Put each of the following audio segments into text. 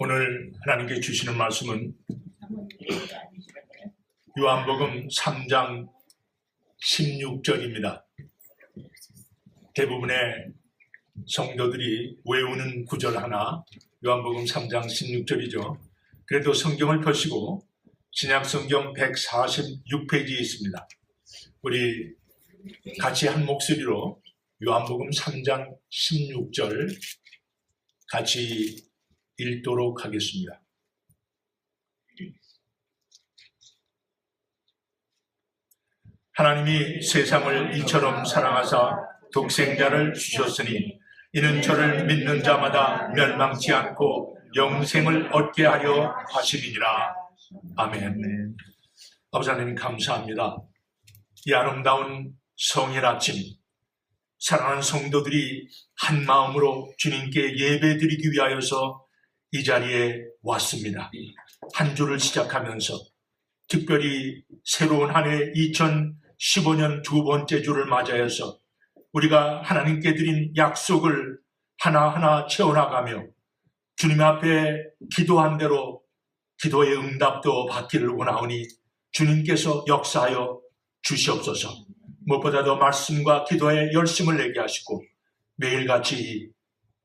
오늘 하나님께 주시는 말씀은 요한복음 3장 16절입니다. 대부분의 성도들이 외우는 구절 하나, 요한복음 3장 16절이죠. 그래도 성경을 펴시고 신약성경 146페이지에 있습니다. 우리 같이 한 목소리로 요한복음 3장 16절 같이 읽도록 하겠습니다. 하나님이 세상을 이처럼 사랑하사 독생자를 주셨으니 이는 저를 믿는 자마다 멸망치 않고 영생을 얻게 하려 하심이니라. 아멘. 아버지 하나님 감사합니다. 이 아름다운 성일 아침, 사랑하는 성도들이 한 마음으로 주님께 예배드리기 위하여서 이 자리에 왔습니다. 한 주를 시작하면서 특별히 새로운 한 해 2015년 두 번째 주를 맞이해서 우리가 하나님께 드린 약속을 하나하나 채워나가며 주님 앞에 기도한 대로 기도의 응답도 받기를 원하오니 주님께서 역사하여 주시옵소서. 무엇보다도 말씀과 기도에 열심을 내게 하시고 매일같이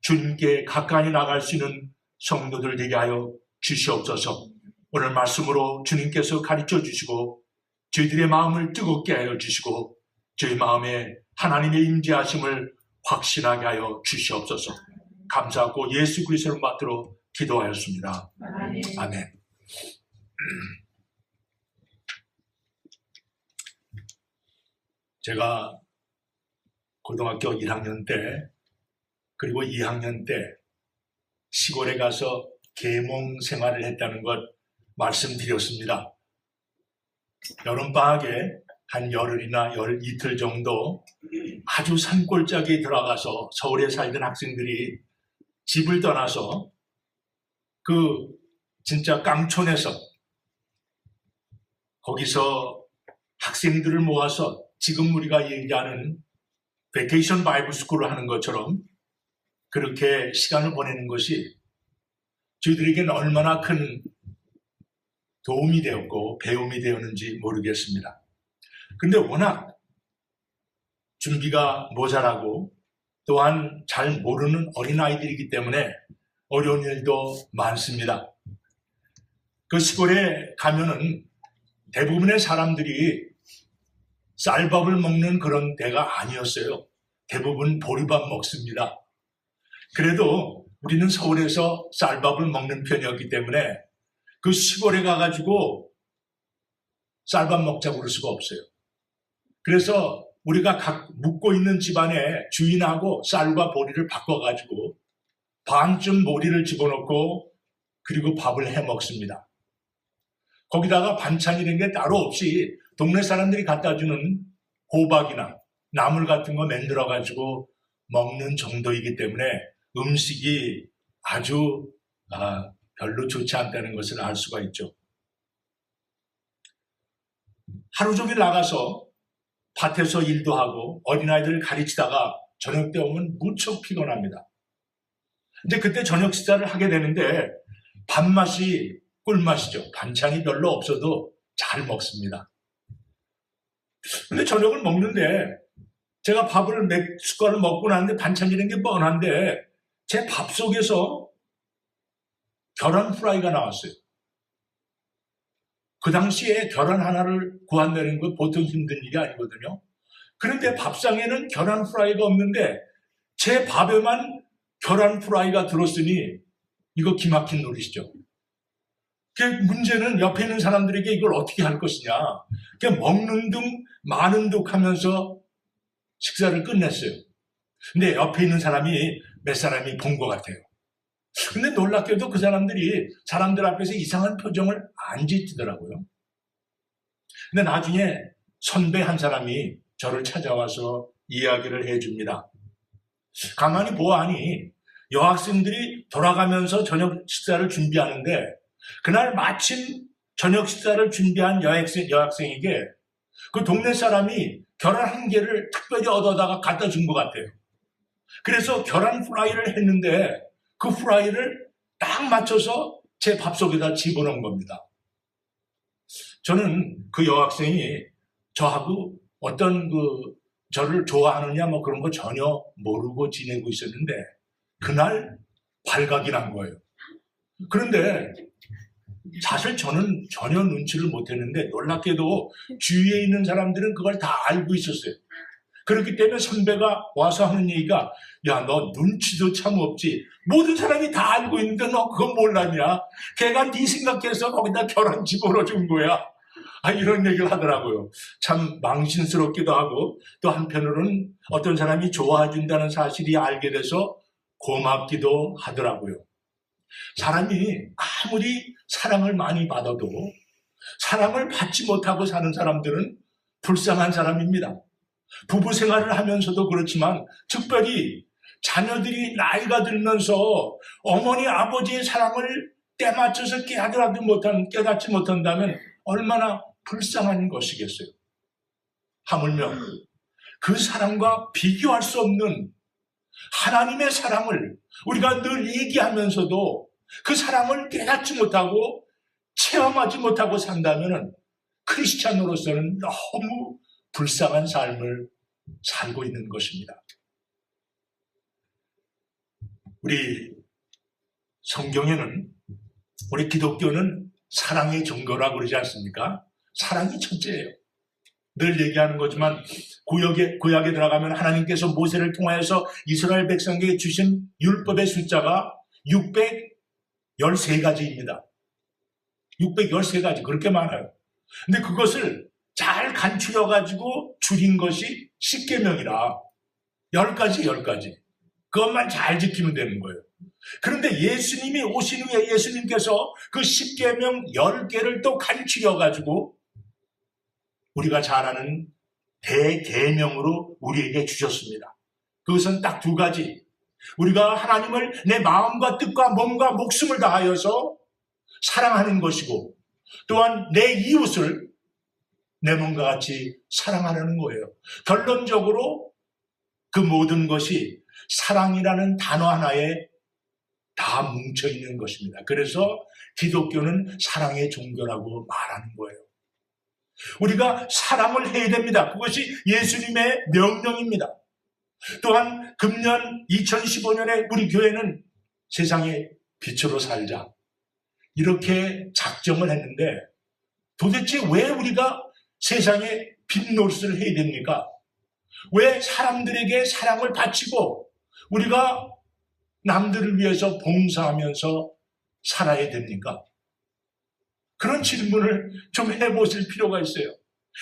주님께 가까이 나갈 수 있는 성도들 되게 하여 주시옵소서. 오늘 말씀으로 주님께서 가르쳐 주시고 저희들의 마음을 뜨겁게 하여 주시고 저희 마음에 하나님의 임재하심을 확신하게 하여 주시옵소서. 감사하고 예수 그리스도를 받들어 기도하였습니다. 아멘. 제가 고등학교 1학년 때 그리고 2학년 때 시골에 가서 계몽 생활을 했다는 것 말씀드렸습니다. 여름방학에 한 열흘이나 이틀 정도 아주 산골짜기에 들어가서 서울에 살던 학생들이 집을 떠나서 그 진짜 깡촌에서 거기서 학생들을 모아서 지금 우리가 얘기하는 베케이션 바이블 스쿨을 하는 것처럼 그렇게 시간을 보내는 것이 저희들에게는 얼마나 큰 도움이 되었고 배움이 되었는지 모르겠습니다. 그런데 워낙 준비가 모자라고 또한 잘 모르는 어린아이들이기 때문에 어려운 일도 많습니다. 그 시골에 가면은 대부분의 사람들이 쌀밥을 먹는 그런 데가 아니었어요. 대부분 보리밥 먹습니다. 그래도 우리는 서울에서 쌀밥을 먹는 편이었기 때문에 그 시골에 가가지고 쌀밥 먹자고 그럴 수가 없어요. 그래서 우리가 각 묵고 있는 집안에 주인하고 쌀과 보리를 바꿔가지고 반쯤 보리를 집어넣고 그리고 밥을 해 먹습니다. 거기다가 반찬이라는 게 따로 없이 동네 사람들이 갖다 주는 호박이나 나물 같은 거 만들어가지고 먹는 정도이기 때문에 음식이 아주 별로 좋지 않다는 것을 알 수가 있죠. 하루 종일 나가서 밭에서 일도 하고 어린아이들을 가르치다가 저녁 때 오면 무척 피곤합니다. 근데 그때 저녁 식사를 하게 되는데 밥맛이 꿀맛이죠. 반찬이 별로 없어도 잘 먹습니다. 근데 저녁을 먹는데 제가 밥을 몇 숟갈을 먹고 나는데 반찬이라는 게 뻔한데 제 밥 속에서 계란 프라이가 나왔어요. 그 당시에 계란 하나를 구한다는 건 보통 힘든 일이 아니거든요. 그런데 밥상에는 계란 프라이가 없는데 제 밥에만 계란 프라이가 들었으니 이거 기막힌 노릇이죠. 그 문제는 옆에 있는 사람들에게 이걸 어떻게 할 것이냐. 그냥 먹는 둥 마는 둥 하면서 식사를 끝냈어요. 근데 옆에 있는 사람이 몇 사람이 본 것 같아요. 근데 놀랍게도 그 사람들이 사람들 앞에서 이상한 표정을 안 짓더라고요. 근데 나중에 선배 한 사람이 저를 찾아와서 이야기를 해줍니다. 가만히 보아하니 여학생들이 돌아가면서 저녁 식사를 준비하는데 그날 마침 저녁 식사를 준비한 여학생에게 그 동네 사람이 계란 한 개를 특별히 얻어다가 갖다 준 것 같아요. 그래서 계란 프라이를 했는데 그 프라이를 딱 맞춰서 제 밥 속에다 집어넣은 겁니다. 저는 그 여학생이 저하고 어떤 저를 좋아하느냐 뭐 그런 거 전혀 모르고 지내고 있었는데 그날 발각이 난 거예요. 그런데 사실 저는 전혀 눈치를 못했는데 놀랍게도 주위에 있는 사람들은 그걸 다 알고 있었어요. 그렇기 때문에 선배가 와서 하는 얘기가 야, 너 눈치도 참 없지. 모든 사람이 다 알고 있는데 너 그건 몰랐냐? 걔가 네 생각해서 거기다 계란 집어넣어준 거야. 이런 얘기를 하더라고요. 참 망신스럽기도 하고 또 한편으로는 어떤 사람이 좋아해준다는 사실이 알게 돼서 고맙기도 하더라고요. 사람이 아무리 사랑을 많이 받아도 사랑을 받지 못하고 사는 사람들은 불쌍한 사람입니다. 부부 생활을 하면서도 그렇지만 특별히 자녀들이 나이가 들면서 어머니 아버지의 사랑을 때맞춰서 깨닫지 못한다면 얼마나 불쌍한 것이겠어요. 하물며 그 사랑과 비교할 수 없는 하나님의 사랑을 우리가 늘 얘기하면서도 그 사랑을 깨닫지 못하고 체험하지 못하고 산다면 크리스찬으로서는 너무 불쌍한 삶을 살고 있는 것입니다. 우리 성경에는 우리 기독교는 사랑의 종교라고 그러지 않습니까? 사랑이 첫째예요. 늘 얘기하는 거지만 구약에 들어가면 하나님께서 모세를 통하여서 이스라엘 백성에게 주신 율법의 숫자가 613가지입니다. 613가지 그렇게 많아요. 근데 그것을 잘 간추려가지고 줄인 것이 10계명이라 10가지 그것만 잘 지키면 되는 거예요. 그런데 예수님이 오신 후에 예수님께서 그 10계명 10개를 또 간추려가지고 우리가 잘 아는 대계명으로 우리에게 주셨습니다. 그것은 딱 2가지. 우리가 하나님을 내 마음과 뜻과 몸과 목숨을 다하여서 사랑하는 것이고 또한 내 이웃을 내 몸과 같이 사랑하는 거예요. 결론적으로 그 모든 것이 사랑이라는 단어 하나에 다 뭉쳐있는 것입니다. 그래서 기독교는 사랑의 종교라고 말하는 거예요. 우리가 사랑을 해야 됩니다. 그것이 예수님의 명령입니다. 또한 금년 2015년에 우리 교회는 세상의 빛으로 살자 이렇게 작정을 했는데 도대체 왜 우리가 세상에 빛 노릇을 해야 됩니까? 왜 사람들에게 사랑을 바치고 우리가 남들을 위해서 봉사하면서 살아야 됩니까? 그런 질문을 좀 해보실 필요가 있어요.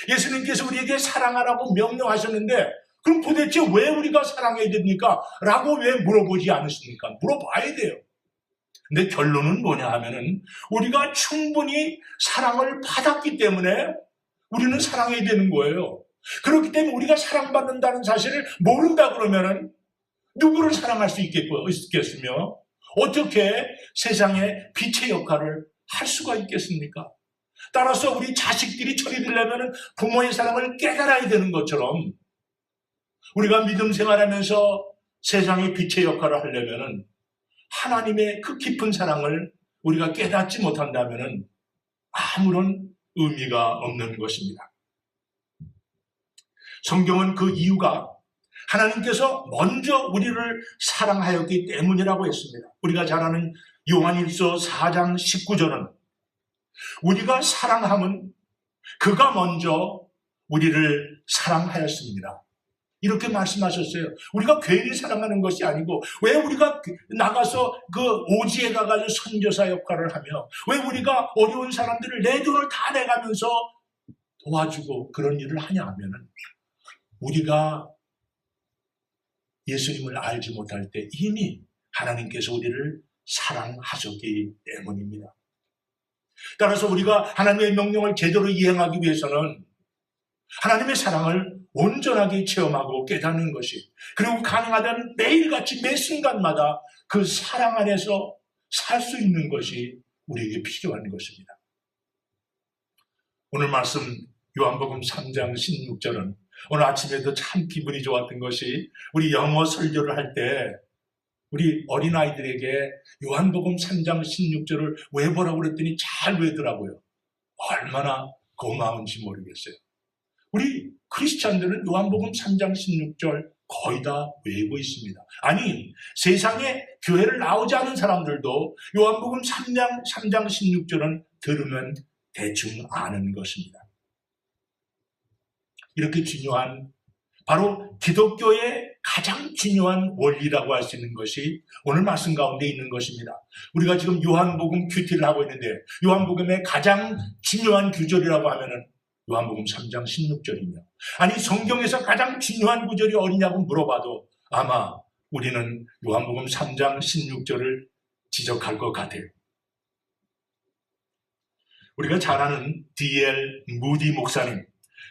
예수님께서 우리에게 사랑하라고 명령하셨는데 그럼 도대체 왜 우리가 사랑해야 됩니까? 라고 왜 물어보지 않으십니까? 물어봐야 돼요. 근데 결론은 뭐냐 하면은 우리가 충분히 사랑을 받았기 때문에 우리는 사랑해야 되는 거예요. 그렇기 때문에 우리가 사랑받는다는 사실을 모른다 그러면은 누구를 사랑할 수 있겠으며 어떻게 세상에 빛의 역할을 할 수가 있겠습니까? 따라서 우리 자식들이 처리되려면 부모의 사랑을 깨달아야 되는 것처럼 우리가 믿음 생활하면서 세상의 빛의 역할을 하려면 하나님의 그 깊은 사랑을 우리가 깨닫지 못한다면 아무런 의미가 없는 것입니다. 성경은 그 이유가 하나님께서 먼저 우리를 사랑하였기 때문이라고 했습니다. 우리가 잘 아는 요한일서 4장 19절은 우리가 사랑함은 그가 먼저 우리를 사랑하였습니다. 이렇게 말씀하셨어요. 우리가 괜히 사랑하는 것이 아니고 왜 우리가 나가서 그 오지에 가가지고 선교사 역할을 하며 왜 우리가 어려운 사람들을 내 돈을 다 내가면서 도와주고 그런 일을 하냐 하면은 우리가 예수님을 알지 못할 때 이미 하나님께서 우리를 사랑하셨기 때문입니다. 따라서 우리가 하나님의 명령을 제대로 이행하기 위해서는 하나님의 사랑을 온전하게 체험하고 깨닫는 것이 그리고 가능하다면 매일같이 매 순간마다 그 사랑 안에서 살 수 있는 것이 우리에게 필요한 것입니다. 오늘 말씀 요한복음 3장 16절은 오늘 아침에도 참 기분이 좋았던 것이 우리 영어 설교를 할 때 우리 어린아이들에게 요한복음 3장 16절을 외보라고 그랬더니 잘 외더라고요. 얼마나 고마운지 모르겠어요. 우리 크리스찬들은 요한복음 3장 16절 거의 다 외우고 있습니다. 아니, 세상에 교회를 나오지 않은 사람들도 요한복음 3장 16절은 들으면 대충 아는 것입니다. 이렇게 중요한, 바로 기독교의 가장 중요한 원리라고 할 수 있는 것이 오늘 말씀 가운데 있는 것입니다. 우리가 지금 요한복음 큐티를 하고 있는데 요한복음의 가장 중요한 구절이라고 하면은 요한복음 3장 16절이며, 아니 성경에서 가장 중요한 구절이 어디냐고 물어봐도 아마 우리는 요한복음 3장 16절을 지적할 것 같아요. 우리가 잘 아는 D.L. 무디 목사님,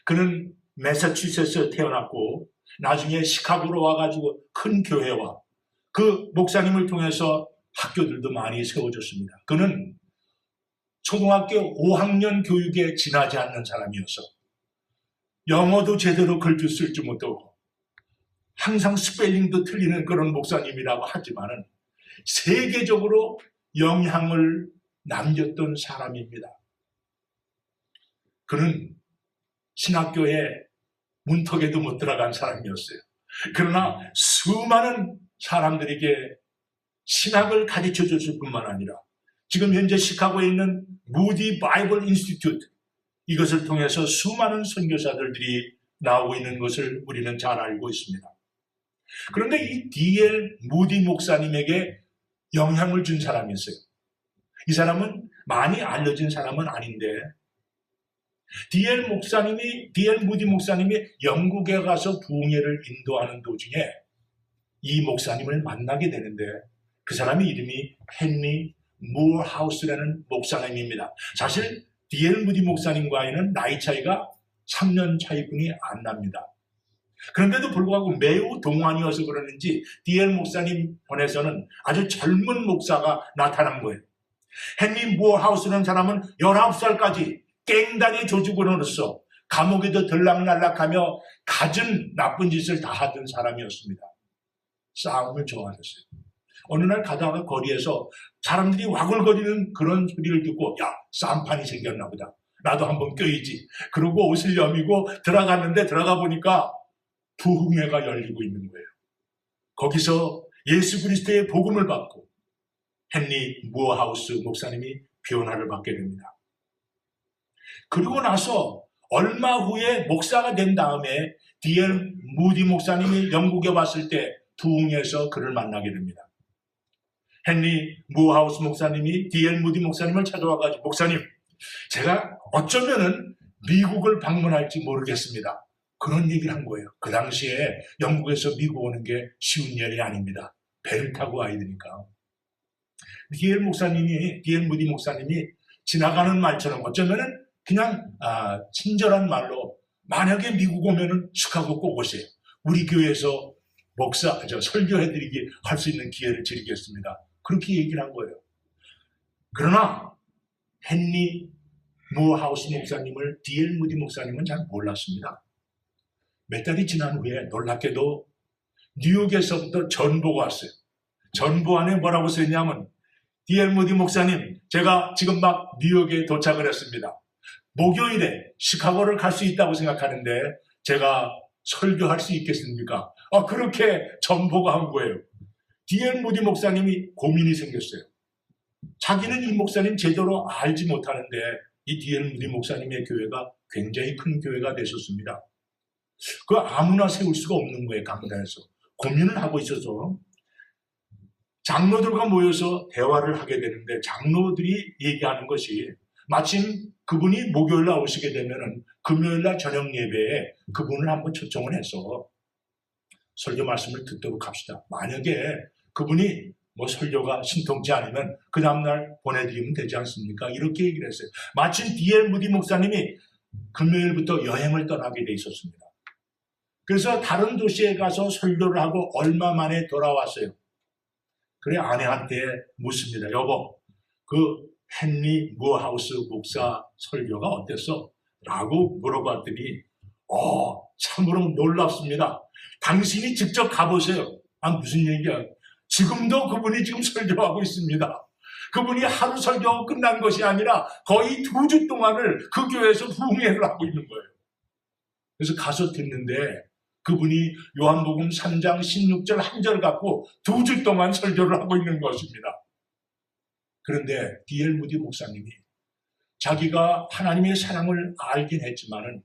그는 매사추세츠에 태어났고 나중에 시카고로 와가지고 큰 교회와 그 목사님을 통해서 학교들도 많이 세워졌습니다. 그는 초등학교 5학년 교육에 지나지 않는 사람이어서 영어도 제대로 글도 쓸 줄 못하고 항상 스펠링도 틀리는 그런 목사님이라고 하지만은 세계적으로 영향을 남겼던 사람입니다. 그는 신학교에 문턱에도 못 들어간 사람이었어요. 그러나 수많은 사람들에게 신학을 가르쳐 줬을 뿐만 아니라 지금 현재 시카고에 있는 무디 바이블 인스티튜트, 이것을 통해서 수많은 선교사들이 나오고 있는 것을 우리는 잘 알고 있습니다. 그런데 이 D.L. 무디 목사님에게 영향을 준 사람이 있어요. 이 사람은 많이 알려진 사람은 아닌데 D.L. 무디 목사님이 영국에 가서 부흥회를 인도하는 도중에 이 목사님을 만나게 되는데 그 사람의 이름이 헨리 무어하우스라는 목사님입니다. 사실 D.L. 무디 목사님과는 나이 차이가 3년 차이뿐이 안 납니다. 그런데도 불구하고 매우 동안이어서 그러는지 D.L. 목사님 편에서는 아주 젊은 목사가 나타난 거예요. 헨리 무어하우스라는 사람은 19살까지 깽단의 조직원으로서 감옥에도 들락날락하며 갖은 나쁜 짓을 다 하던 사람이었습니다. 싸움을 좋아했어요. 어느 날 가다가 거리에서 사람들이 와글거리는 그런 소리를 듣고 야, 싸움판이 생겼나 보다. 나도 한번 껴야지. 그러고 옷을 여미고 들어갔는데 들어가 보니까 부흥회가 열리고 있는 거예요. 거기서 예수 그리스도의 복음을 받고 헨리 무어하우스 목사님이 변화를 받게 됩니다. 그리고 나서 얼마 후에 목사가 된 다음에 D.L. 무디 목사님이 영국에 왔을 때 부흥회에서 그를 만나게 됩니다. 헨리 무어하우스 목사님이 D.L. 무디 목사님을 찾아와가지고 목사님, 제가 어쩌면은 미국을 방문할지 모르겠습니다. 그런 얘기를 한 거예요. 그 당시에 영국에서 미국 오는 게 쉬운 일이 아닙니다. 배를 타고 와야 되니까. D.L. 무디 목사님이 지나가는 말처럼 어쩌면은 그냥 친절한 말로 만약에 미국 오면은 시카고 꼭 오세요. 우리 교회에서 설교해드리기 할 수 있는 기회를 드리겠습니다. 그렇게 얘기를 한 거예요. 그러나 헨리 무어하우스 목사님을 D.L. 무디 목사님은 잘 몰랐습니다. 몇 달이 지난 후에 놀랍게도 뉴욕에서부터 전보가 왔어요. 전보 안에 뭐라고 써있냐면 D.L. 무디 목사님, 제가 지금 막 뉴욕에 도착을 했습니다. 목요일에 시카고를 갈 수 있다고 생각하는데 제가 설교할 수 있겠습니까? 그렇게 전보가 한 거예요. D.L. 무디 목사님이 고민이 생겼어요. 자기는 이 목사님 제대로 알지 못하는데 이 D.L. 무디 목사님의 교회가 굉장히 큰 교회가 됐었습니다. 그 아무나 세울 수가 없는 거예요. 강단에서 고민을 하고 있어서 장로들과 모여서 대화를 하게 되는데 장로들이 얘기하는 것이 마침 그분이 목요일날 오시게 되면은 금요일날 저녁 예배에 그분을 한번 초청을 해서 설교 말씀을 듣도록 합시다. 만약에 그분이 설교가 신통치 않으면 그 다음날 보내드리면 되지 않습니까? 이렇게 얘기를 했어요. 마침 D.L. 무디 목사님이 금요일부터 여행을 떠나게 돼 있었습니다. 그래서 다른 도시에 가서 설교를 하고 얼마 만에 돌아왔어요. 그래 아내한테 묻습니다. 여보, 그 헨리 무어하우스 목사 설교가 어땠어? 라고 물어봤더니 참으로 놀랍습니다. 당신이 직접 가보세요. 무슨 얘기야? 지금도 그분이 지금 설교하고 있습니다. 그분이 하루 설교하고 끝난 것이 아니라 거의 2주 동안을 그 교회에서 부흥회를 하고 있는 거예요. 그래서 가서 듣는데 그분이 요한복음 3장 16절 한 절 갖고 2주 동안 설교를 하고 있는 것입니다. 그런데 D.L. 무디 목사님이 자기가 하나님의 사랑을 알긴 했지만은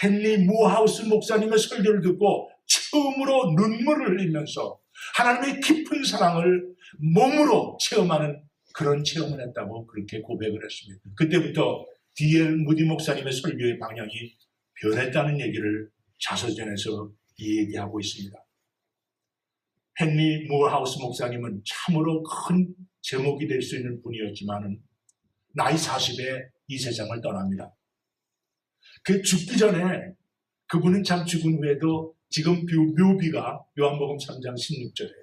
헨리 무하우스 목사님의 설교를 듣고 처음으로 눈물을 흘리면서 하나님의 깊은 사랑을 몸으로 체험하는 그런 체험을 했다고 그렇게 고백을 했습니다. 그때부터 D.L. 무디 목사님의 설교의 방향이 변했다는 얘기를 자서전에서 얘기하고 있습니다. 헨리 무하우스 목사님은 참으로 큰 제목이 될 수 있는 분이었지만 나이 40에 이 세상을 떠납니다. 그 죽기 전에 그분은 참 죽은 후에도 지금 묘비가 요한복음 3장 16절이에요.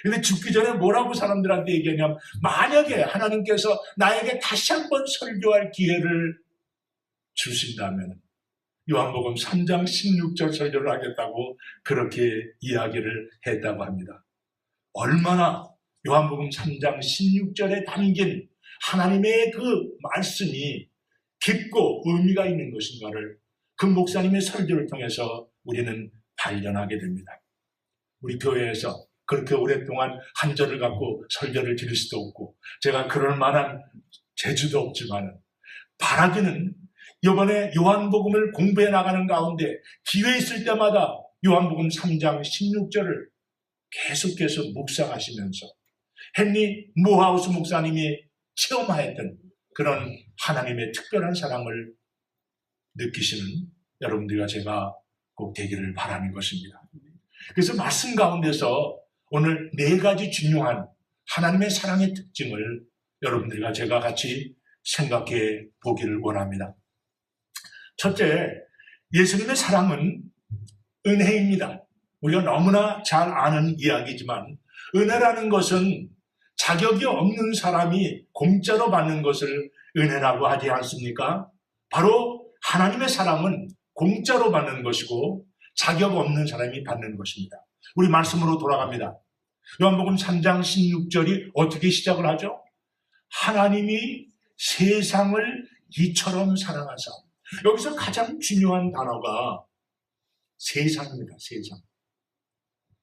근데 죽기 전에 뭐라고 사람들한테 얘기하냐면 만약에 하나님께서 나에게 다시 한번 설교할 기회를 주신다면 요한복음 3장 16절 설교를 하겠다고 그렇게 이야기를 했다고 합니다. 얼마나 요한복음 3장 16절에 담긴 하나님의 그 말씀이 깊고 의미가 있는 것인가를 그 목사님의 설교를 통해서 우리는 발견하게 됩니다. 우리 교회에서 그렇게 오랫동안 한 절을 갖고 설교를 드릴 수도 없고 제가 그럴 만한 재주도 없지만 바라기는 이번에 요한복음을 공부해 나가는 가운데 기회 있을 때마다 요한복음 3장 16절을 계속해서 묵상하시면서 헨리 무하우스 목사님이 체험하였던 그런 하나님의 특별한 사랑을 느끼시는 여러분들과 제가 꼭 되기를 바라는 것입니다. 그래서 말씀 가운데서 오늘 4가지 중요한 하나님의 사랑의 특징을 여러분들과 제가 같이 생각해 보기를 원합니다. 첫째, 예수님의 사랑은 은혜입니다. 우리가 너무나 잘 아는 이야기지만 은혜라는 것은 자격이 없는 사람이 공짜로 받는 것을 은혜라고 하지 않습니까? 바로 하나님의 사랑은 공짜로 받는 것이고 자격 없는 사람이 받는 것입니다. 우리 말씀으로 돌아갑니다. 요한복음 3장 16절이 어떻게 시작을 하죠? 하나님이 세상을 이처럼 사랑하사. 여기서 가장 중요한 단어가 세상입니다. 세상.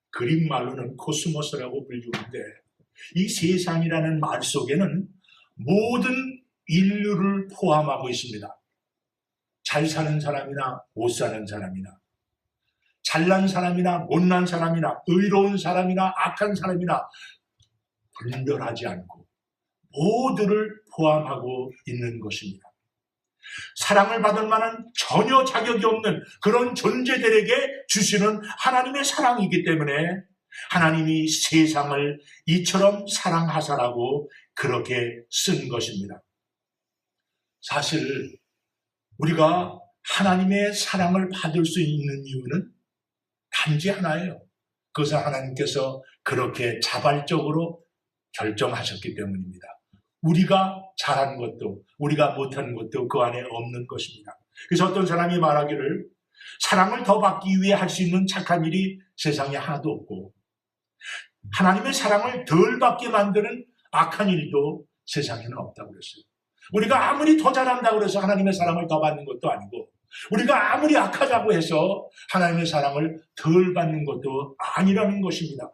그릭 말로는 코스모스라고 불리는데 이 세상이라는 말 속에는 모든 인류를 포함하고 있습니다. 잘 사는 사람이나 못 사는 사람이나 잘난 사람이나 못난 사람이나 의로운 사람이나 악한 사람이나 분별하지 않고 모두를 포함하고 있는 것입니다. 사랑을 받을 만한 전혀 자격이 없는 그런 존재들에게 주시는 하나님의 사랑이기 때문에 하나님이 세상을 이처럼 사랑하사라고 그렇게 쓴 것입니다. 사실 우리가 하나님의 사랑을 받을 수 있는 이유는 단지 하나예요. 그것은 하나님께서 그렇게 자발적으로 결정하셨기 때문입니다. 우리가 잘하는 것도 우리가 못하는 것도 그 안에 없는 것입니다. 그래서 어떤 사람이 말하기를 사랑을 더 받기 위해 할 수 있는 착한 일이 세상에 하나도 없고 하나님의 사랑을 덜 받게 만드는 악한 일도 세상에는 없다고 그랬어요. 우리가 아무리 더 잘한다고 해서 하나님의 사랑을 더 받는 것도 아니고 우리가 아무리 악하다고 해서 하나님의 사랑을 덜 받는 것도 아니라는 것입니다.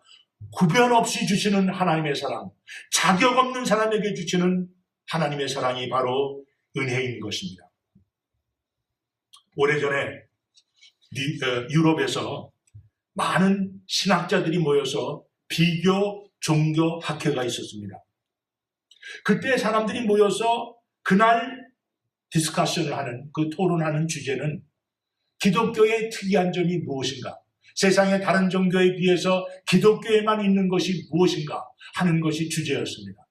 구별 없이 주시는 하나님의 사랑, 자격 없는 사람에게 주시는 하나님의 사랑이 바로 은혜인 것입니다. 오래전에 유럽에서 많은 신학자들이 모여서 비교 종교 학회가 있었습니다. 그때 사람들이 모여서 그날 디스커션을 하는 그 토론하는 주제는 기독교의 특이한 점이 무엇인가? 세상의 다른 종교에 비해서 기독교에만 있는 것이 무엇인가 하는 것이 주제였습니다.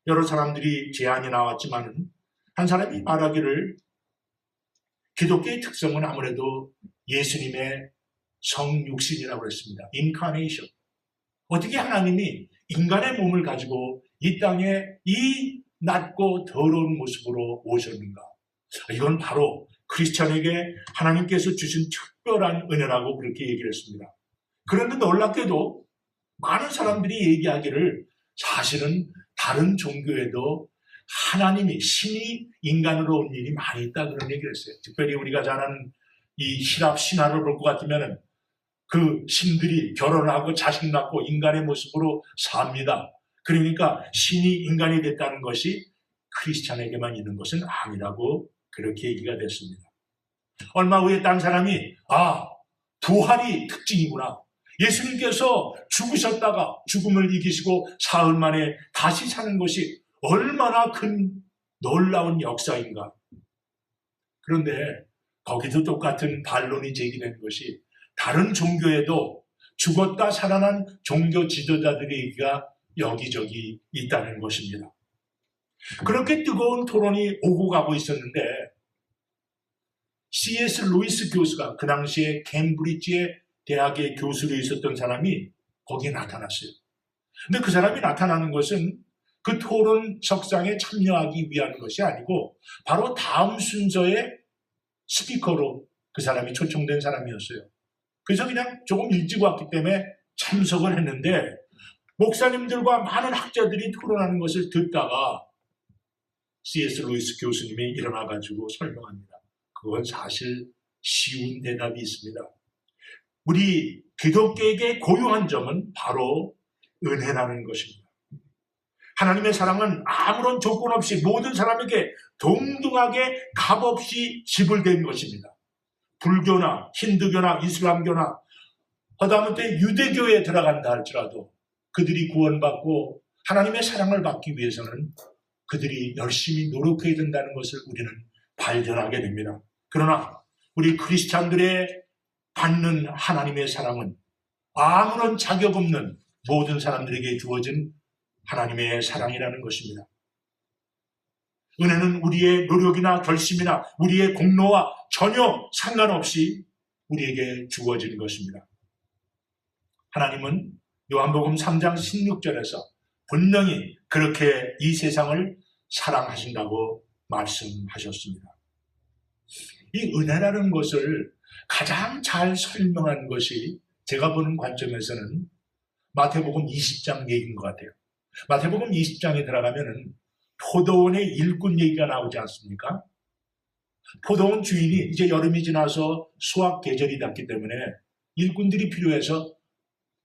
여러 사람들이 제안이 나왔지만 한 사람이 말하기를 기독교의 특성은 아무래도 예수님의 성육신이라고 했습니다. 인카네이션. 어떻게 하나님이 인간의 몸을 가지고 이 땅에 이 낮고 더러운 모습으로 오셨는가? 이건 바로 크리스찬에게 하나님께서 주신 특별한 은혜라고 그렇게 얘기를 했습니다. 그런데 놀랍게도 많은 사람들이 얘기하기를 사실은 다른 종교에도 하나님이, 신이 인간으로 온 일이 많이 있다 그런 얘기를 했어요. 특별히 우리가 잘 아는 이 히랍 신화를 볼 것 같으면 그 신들이 결혼하고 자식 낳고 인간의 모습으로 삽니다. 그러니까 신이 인간이 됐다는 것이 크리스찬에게만 있는 것은 아니라고 그렇게 얘기가 됐습니다. 얼마 후에 딴 사람이 부활이 특징이구나. 예수님께서 죽으셨다가 죽음을 이기시고 사흘 만에 다시 사는 것이 얼마나 큰 놀라운 역사인가. 그런데 거기도 똑같은 반론이 제기된 것이 다른 종교에도 죽었다 살아난 종교 지도자들의 얘기가 여기저기 있다는 것입니다. 그렇게 뜨거운 토론이 오고 가고 있었는데 C.S. 루이스 교수가 그 당시에 캠브리지의 대학의 교수로 있었던 사람이 거기에 나타났어요. 근데 그 사람이 나타나는 것은 그 토론석상에 참여하기 위한 것이 아니고 바로 다음 순서의 스피커로 그 사람이 초청된 사람이었어요. 그래서 그냥 조금 일찍 왔기 때문에 참석을 했는데 목사님들과 많은 학자들이 토론하는 것을 듣다가 C.S. 루이스 교수님이 일어나가지고 설명합니다. 그건 사실 쉬운 대답이 있습니다. 우리 기독교에게 고유한 점은 바로 은혜라는 것입니다. 하나님의 사랑은 아무런 조건 없이 모든 사람에게 동등하게 값없이 지불된 것입니다. 불교나 힌두교나 이슬람교나 하다못해 유대교에 들어간다 할지라도 그들이 구원받고 하나님의 사랑을 받기 위해서는 그들이 열심히 노력해야 된다는 것을 우리는 발견하게 됩니다. 그러나 우리 크리스찬들의 받는 하나님의 사랑은 아무런 자격 없는 모든 사람들에게 주어진 하나님의 사랑이라는 것입니다. 은혜는 우리의 노력이나 결심이나 우리의 공로와 전혀 상관없이 우리에게 주어지는 것입니다. 하나님은 요한복음 3장 16절에서 분명히 그렇게 이 세상을 사랑하신다고 말씀하셨습니다. 이 은혜라는 것을 가장 잘 설명한 것이 제가 보는 관점에서는 마태복음 20장 얘기인 것 같아요. 마태복음 20장에 들어가면은 포도원의 일꾼 얘기가 나오지 않습니까? 포도원 주인이 이제 여름이 지나서 수확 계절이 됐기 때문에 일꾼들이 필요해서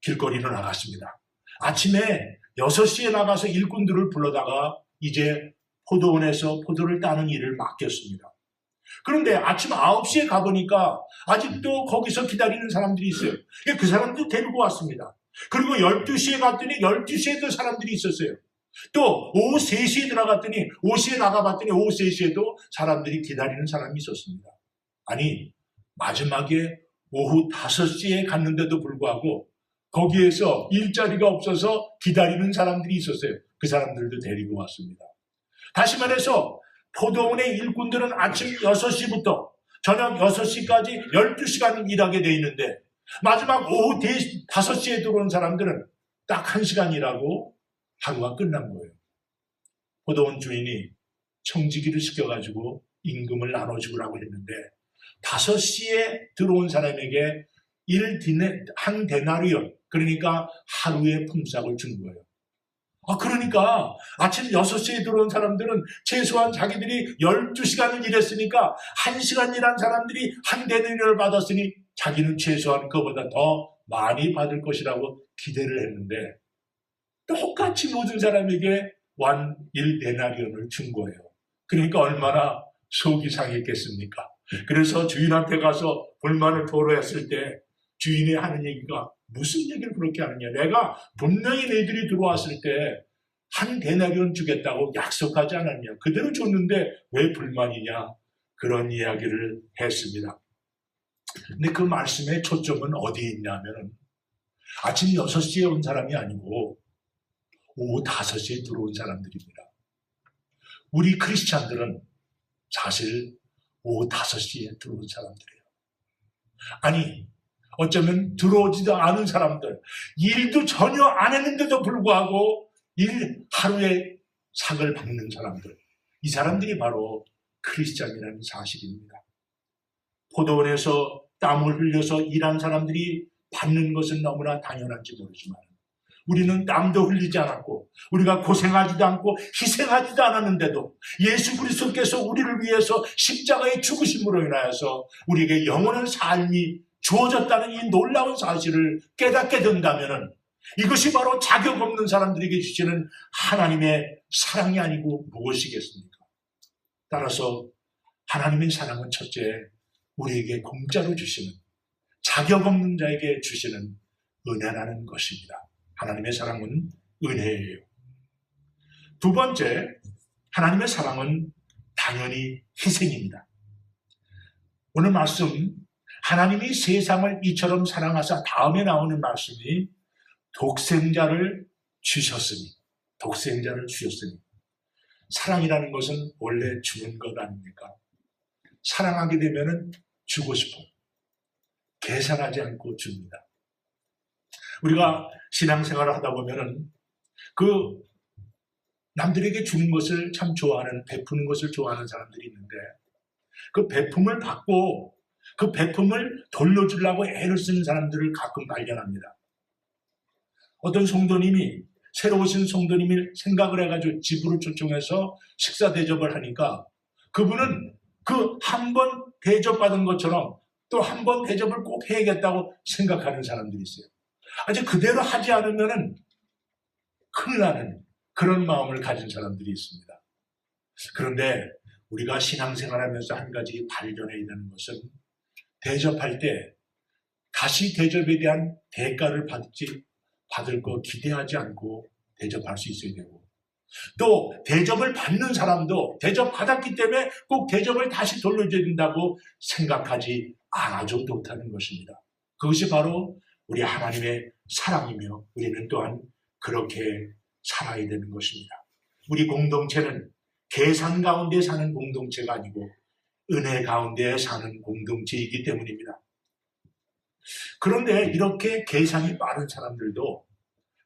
길거리로 나갔습니다. 아침에 6시에 나가서 일꾼들을 불러다가 이제 포도원에서 포도를 따는 일을 맡겼습니다. 그런데 아침 9시에 가보니까 아직도 거기서 기다리는 사람들이 있어요. 그 사람들 데리고 왔습니다. 그리고 12시에 갔더니 12시에도 사람들이 있었어요. 또 오후 3시에 들어갔더니 5시에 나가봤더니 오후 3시에도 사람들이 기다리는 사람이 있었습니다. 아니 마지막에 오후 5시에 갔는데도 불구하고 거기에서 일자리가 없어서 기다리는 사람들이 있었어요. 그 사람들도 데리고 왔습니다. 다시 말해서 포도원의 일꾼들은 아침 6시부터 저녁 6시까지 12시간 일하게 돼 있는데 마지막 오후 5시에 들어온 사람들은 딱 1시간 일하고 하루가 끝난 거예요. 포도원 주인이 청지기를 시켜가지고 임금을 나눠주라고 했는데 5시에 들어온 사람에게 한 데나리온, 그러니까 하루의 품삯을 준 거예요. 그러니까 아침 6시에 들어온 사람들은 최소한 자기들이 12시간을 일했으니까 1시간 일한 사람들이 한 데나리온을 받았으니 자기는 최소한 그보다 더 많이 받을 것이라고 기대를 했는데 똑같이 모든 사람에게 1데나리온을 준 거예요. 그러니까 얼마나 속이 상했겠습니까? 그래서 주인한테 가서 불만을 토로했을 때 주인이 하는 얘기가 무슨 얘기를 그렇게 하느냐. 내가 분명히 너희들이 들어왔을 때 한 데나리온 주겠다고 약속하지 않았냐. 그대로 줬는데 왜 불만이냐. 그런 이야기를 했습니다. 근데 그 말씀의 초점은 어디에 있냐면 아침 6시에 온 사람이 아니고 오후 5시에 들어온 사람들입니다. 우리 크리스찬들은 사실 오후 5시에 들어온 사람들이에요. 아니 어쩌면 들어오지도 않은 사람들, 일도 전혀 안 했는데도 불구하고 하루에 상을 받는 사람들, 이 사람들이 바로 크리스찬이라는 사실입니다. 포도원에서 땀을 흘려서 일한 사람들이 받는 것은 너무나 당연한지 모르지만 우리는 땀도 흘리지 않았고 우리가 고생하지도 않고 희생하지도 않았는데도 예수 그리스도께서 우리를 위해서 십자가의 죽으심으로 인하여서 우리에게 영원한 삶이 주어졌다는 이 놀라운 사실을 깨닫게 된다면 이것이 바로 자격 없는 사람들에게 주시는 하나님의 사랑이 아니고 무엇이겠습니까? 따라서 하나님의 사랑은 첫째, 우리에게 공짜로 주시는, 자격 없는 자에게 주시는 은혜라는 것입니다. 하나님의 사랑은 은혜예요. 두 번째, 하나님의 사랑은 당연히 희생입니다. 오늘 말씀, 하나님이 세상을 이처럼 사랑하사 다음에 나오는 말씀이 독생자를 주셨으니, 사랑이라는 것은 원래 주는 것 아닙니까? 사랑하게 되면은 주고 싶어. 계산하지 않고 줍니다. 우리가 신앙생활을 하다 보면은 그 남들에게 주는 것을 참 좋아하는, 베푸는 것을 좋아하는 사람들이 있는데 그 베품을 받고 그 베품을 돌려주려고 애를 쓰는 사람들을 가끔 발견합니다. 어떤 성도님이, 새로 오신 성도님이 생각을 해가지고 집으로 초청해서 식사 대접을 하니까 그분은 그 한 번 대접받은 것처럼 또 한 번 대접을 꼭 해야겠다고 생각하는 사람들이 있어요. 아직 그대로 하지 않으면 큰일 나는 그런 마음을 가진 사람들이 있습니다. 그런데 우리가 신앙생활하면서 한 가지 발견해야 되는 것은 대접할 때 다시 대접에 대한 대가를 받을 거 기대하지 않고 대접할 수 있어야 되고, 또 대접을 받는 사람도 대접받았기 때문에 꼭 대접을 다시 돌려줘야 된다고 생각하지 않아도 좋다는 것입니다. 그것이 바로 우리 하나님의 사랑이며 우리는 또한 그렇게 살아야 되는 것입니다. 우리 공동체는 계산 가운데 사는 공동체가 아니고 은혜 가운데 사는 공동체이기 때문입니다. 그런데 이렇게 계산이 빠른 사람들도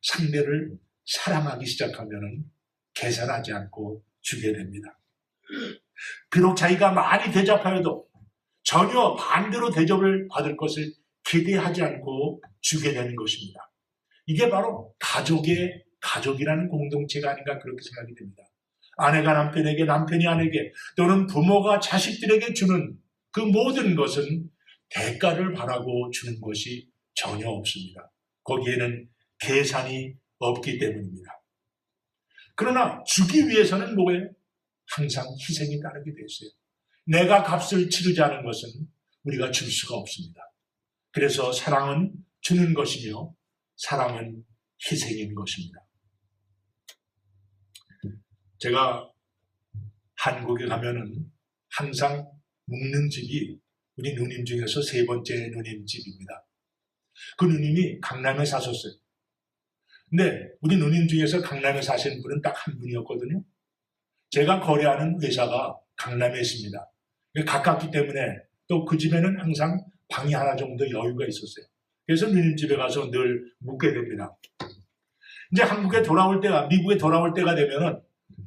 상대를 사랑하기 시작하면 계산하지 않고 주게 됩니다. 비록 자기가 많이 대접하여도 전혀 반대로 대접을 받을 것을 기대하지 않고 주게 되는 것입니다. 이게 바로 가족이라는 공동체가 아닌가 그렇게 생각이 됩니다. 아내가 남편에게, 남편이 아내에게, 또는 부모가 자식들에게 주는 그 모든 것은 대가를 바라고 주는 것이 전혀 없습니다. 거기에는 계산이 없기 때문입니다. 그러나 주기 위해서는 뭐예요? 항상 희생이 따르게 돼 있어요. 내가 값을 치르지 않은 것은 우리가 줄 수가 없습니다. 그래서 사랑은 주는 것이며 사랑은 희생인 것입니다. 제가 한국에 가면은 항상 묵는 집이 우리 누님 중에서 세 번째 누님 집입니다. 그 누님이 강남에 사셨어요. 근데 우리 누님 중에서 강남에 사시는 분은 딱 한 분이었거든요. 제가 거래하는 회사가 강남에 있습니다. 가깝기 때문에 또 그 집에는 항상 방이 하나 정도 여유가 있었어요. 그래서 누님 집에 가서 늘 묵게 됩니다. 이제 한국에 돌아올 때가, 미국에 돌아올 때가 되면은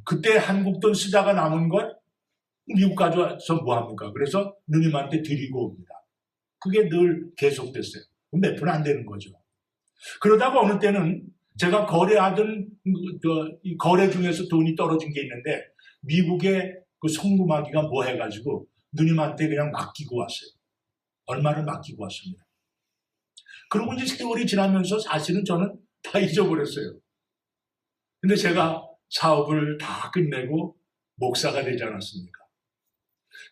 그때 한국 돈 쓰다가 남은 걸 미국 가져와서 뭐합니까? 그래서 누님한테 드리고 옵니다. 그게 늘 계속됐어요. 몇 푼 안 되는 거죠. 그러다가 어느 때는 제가 거래하던 이 거래 중에서 돈이 떨어진 게 있는데 미국의 그 송금하기가 뭐 해가지고 누님한테 그냥 맡기고 왔어요. 얼마를 맡기고 왔습니다. 그리고 이제 세월이 지나면서 사실은 저는 다 잊어버렸어요. 근데 제가 사업을 다 끝내고 목사가 되지 않았습니까?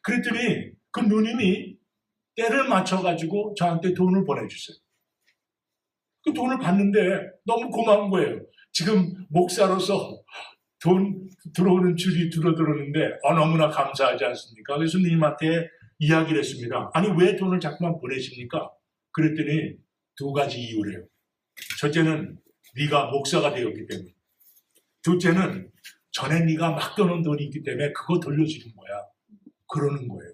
그랬더니 그 누님이 때를 맞춰가지고 저한테 돈을 보내주세요. 그 돈을 받는데 너무 고마운 거예요. 지금 목사로서 돈 들어오는 줄이 줄어들었는데 너무나 감사하지 않습니까? 그래서 누님한테 이야기를 했습니다. 아니 왜 돈을 자꾸만 보내십니까? 그랬더니 두 가지 이유래요. 첫째는 네가 목사가 되었기 때문에, 둘째는 전에 네가 맡겨놓은 돈이 있기 때문에 그거 돌려주는 거야. 그러는 거예요.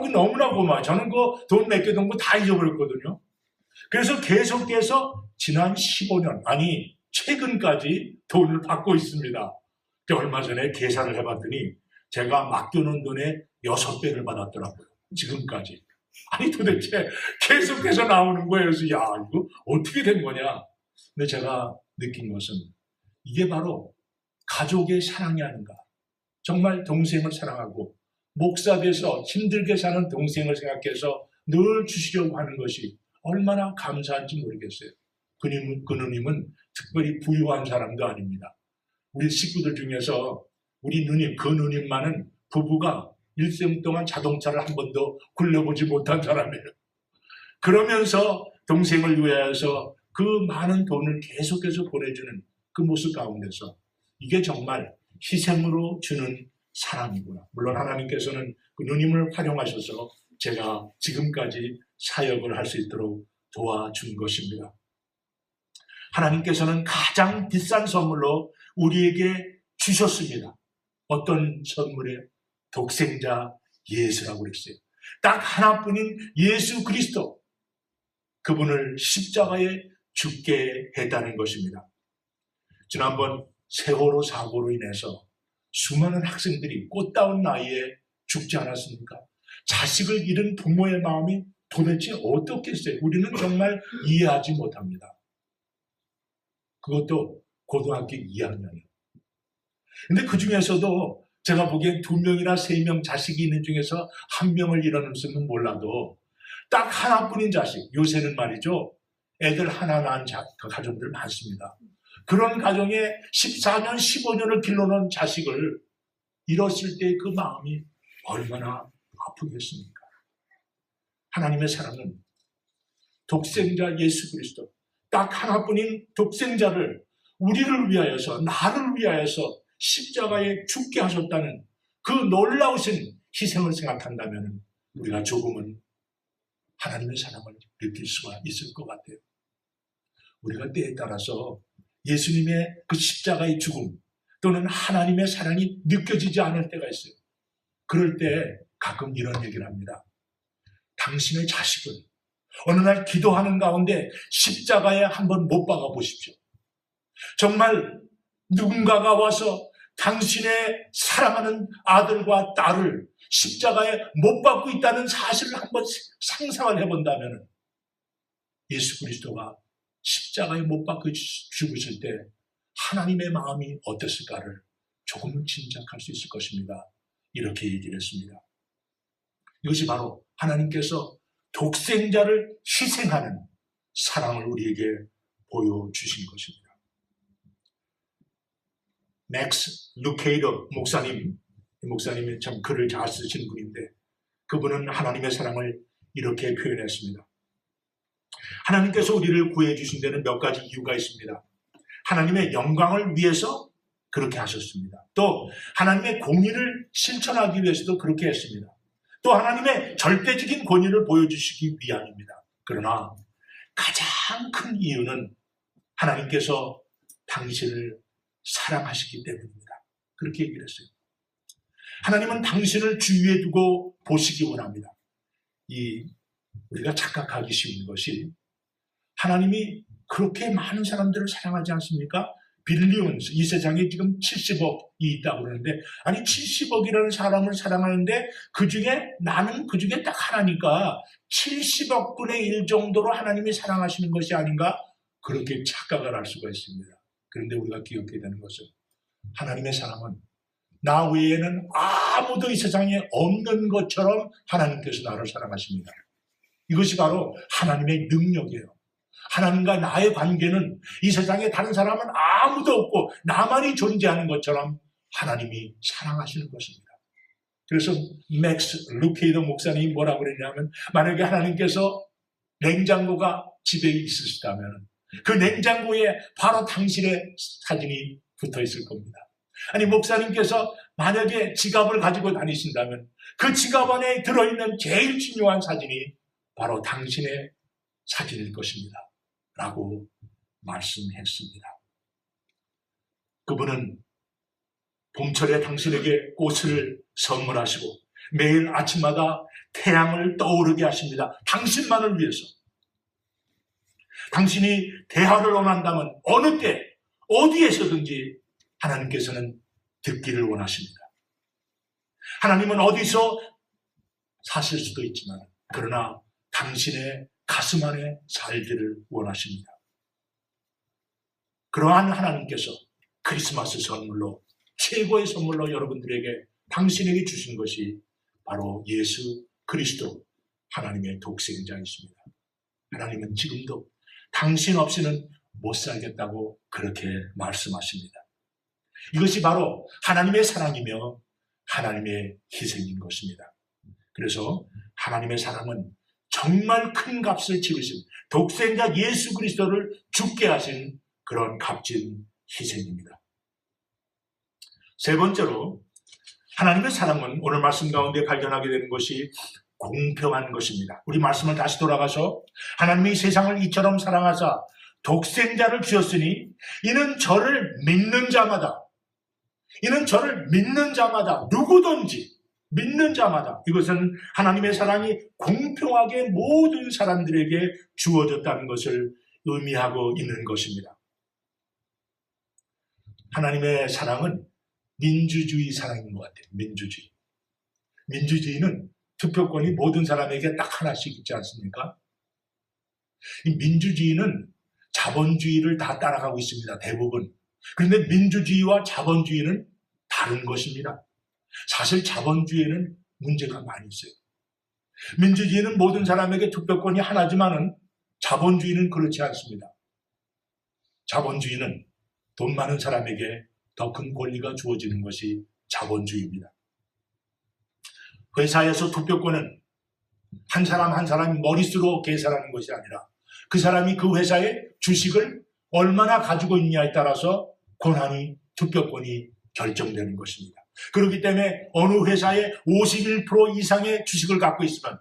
그 너무나 고마워요. 저는 그 돈 맡겨둔 거 다 잊어버렸거든요. 그래서 계속해서 지난 15년, 아니 최근까지 돈을 받고 있습니다. 얼마 전에 계산을 해봤더니 제가 맡겨놓은 돈의 6배를 받았더라고요. 지금까지. 아니 도대체 계속해서 나오는 거예요. 그래서 야 이거 어떻게 된 거냐. 근데 제가 느낀 것은 이게 바로 가족의 사랑이 아닌가. 정말 동생을 사랑하고 목사 돼서 힘들게 사는 동생을 생각해서 늘 주시려고 하는 것이 얼마나 감사한지 모르겠어요. 그 누님은 특별히 부유한 사람도 아닙니다. 우리 식구들 중에서 우리 누님, 그 누님만은 부부가 일생 동안 자동차를 한 번도 굴려보지 못한 사람이에요. 그러면서 동생을 위하여서 그 많은 돈을 계속해서 보내주는 그 모습 가운데서 이게 정말 희생으로 주는 사랑이구나. 물론 하나님께서는 그 누님을 활용하셔서 제가 지금까지 사역을 할 수 있도록 도와준 것입니다. 하나님께서는 가장 비싼 선물로 우리에게 주셨습니다. 어떤 선물이에요? 독생자 예수라고 그랬어요. 딱 하나뿐인 예수 그리스도, 그분을 십자가에 죽게 했다는 것입니다. 지난번 세월호 사고로 인해서 수많은 학생들이 꽃다운 나이에 죽지 않았습니까? 자식을 잃은 부모의 마음이 도대체 어떻겠어요? 우리는 정말 이해하지 못합니다. 그것도 고등학교 2학년이요. 근데 그 중에서도 제가 보기엔 2명이나 3명 자식이 있는 중에서 1명을 잃어놓으면 몰라도 딱 하나뿐인 자식, 요새는 말이죠, 애들 하나 낳은 가정들 많습니다. 그런 가정에 14년, 15년을 길러놓은 자식을 잃었을 때 그 마음이 얼마나 아프겠습니까? 하나님의 사랑은 독생자 예수 그리스도, 딱 하나뿐인 독생자를 우리를 위하여서, 나를 위하여서 십자가에 죽게 하셨다는 그 놀라우신 희생을 생각한다면 우리가 조금은 하나님의 사랑을 느낄 수가 있을 것 같아요. 우리가 때에 따라서 예수님의 그 십자가의 죽음 또는 하나님의 사랑이 느껴지지 않을 때가 있어요. 그럴 때 가끔 이런 얘기를 합니다. 당신의 자식을 어느 날 기도하는 가운데 십자가에 한번 못 박아 보십시오. 정말 누군가가 와서 당신의 사랑하는 아들과 딸을 십자가에 못 박고 있다는 사실을 한번 상상을 해본다면 예수 그리스도가 십자가에 못 박고 죽으실 때 하나님의 마음이 어땠을까를 조금은 짐작할 수 있을 것입니다. 이렇게 얘기를 했습니다. 이것이 바로 하나님께서 독생자를 희생하는 사랑을 우리에게 보여주신 것입니다. 맥스 루케이더 목사님이 참 글을 잘 쓰신 분인데 그분은 하나님의 사랑을 이렇게 표현했습니다. 하나님께서 우리를 구해주신 데는 몇 가지 이유가 있습니다. 하나님의 영광을 위해서 그렇게 하셨습니다. 또 하나님의 공의를 실천하기 위해서도 그렇게 했습니다. 또 하나님의 절대적인 권위를 보여주시기 위함입니다. 그러나 가장 큰 이유는 하나님께서 당신을 사랑하시기 때문입니다. 그렇게 얘기를 했어요. 하나님은 당신을 주위에 두고 보시기 원합니다. 우리가 착각하기 쉬운 것이 하나님이 그렇게 많은 사람들을 사랑하지 않습니까? 빌리언스, 이 세상에 지금 70억이 있다고 그러는데 아니 70억이라는 사람을 사랑하는데 나는 그 중에 딱 하나니까 70억 분의 1 정도로 하나님이 사랑하시는 것이 아닌가? 그렇게 착각을 할 수가 있습니다. 그런데 우리가 기억해야 되는 것은 하나님의 사랑은 나 외에는 아무도 이 세상에 없는 것처럼 하나님께서 나를 사랑하십니다. 이것이 바로 하나님의 능력이에요. 하나님과 나의 관계는 이 세상에 다른 사람은 아무도 없고 나만이 존재하는 것처럼 하나님이 사랑하시는 것입니다. 그래서 맥스 루케이더 목사님이 뭐라고 그랬냐면 만약에 하나님께서 냉장고가 집에 있으시다면 그 냉장고에 바로 당신의 사진이 붙어 있을 겁니다. 아니 목사님께서 만약에 지갑을 가지고 다니신다면 그 지갑 안에 들어있는 제일 중요한 사진이 바로 당신의 사진일 것입니다. 라고 말씀했습니다. 그분은 봄철에 당신에게 꽃을 선물하시고 매일 아침마다 태양을 떠오르게 하십니다. 당신만을 위해서. 당신이 대화를 원한다면 어느 때 어디에서든지 하나님께서는 듣기를 원하십니다. 하나님은 어디서 사실 수도 있지만 그러나 당신의 가슴 안에 살기를 원하십니다. 그러한 하나님께서 크리스마스 선물로, 최고의 선물로 여러분들에게, 당신에게 주신 것이 바로 예수 그리스도, 하나님의 독생자이십니다. 하나님은 지금도 당신 없이는 못 살겠다고 그렇게 말씀하십니다. 이것이 바로 하나님의 사랑이며 하나님의 희생인 것입니다. 그래서 하나님의 사랑은 정말 큰 값을 치르신 독생자 예수 그리스도를 죽게 하신 그런 값진 희생입니다. 세 번째로, 하나님의 사랑은 오늘 말씀 가운데 발견하게 되는 것이 공평한 것입니다. 우리 말씀을 다시 돌아가서, 하나님이 세상을 이처럼 사랑하사 독생자를 주셨으니 이는 저를 믿는 자마다, 누구든지 믿는 자마다, 이것은 하나님의 사랑이 공평하게 모든 사람들에게 주어졌다는 것을 의미하고 있는 것입니다. 하나님의 사랑은 민주주의 사랑인 것 같아요. 민주주의는 투표권이 모든 사람에게 딱 하나씩 있지 않습니까? 이 민주주의는 자본주의를 다 따라가고 있습니다. 대부분. 그런데 민주주의와 자본주의는 다른 것입니다. 사실 자본주의에는 문제가 많이 있어요. 민주주의는 모든 사람에게 투표권이 하나지만은 자본주의는 그렇지 않습니다. 자본주의는 돈 많은 사람에게 더 큰 권리가 주어지는 것이 자본주의입니다. 회사에서 투표권은 한 사람 한 사람이 머릿수로 계산하는 것이 아니라 그 사람이 그 회사의 주식을 얼마나 가지고 있냐에 따라서 권한이, 투표권이 결정되는 것입니다. 그렇기 때문에 어느 회사에 51% 이상의 주식을 갖고 있으면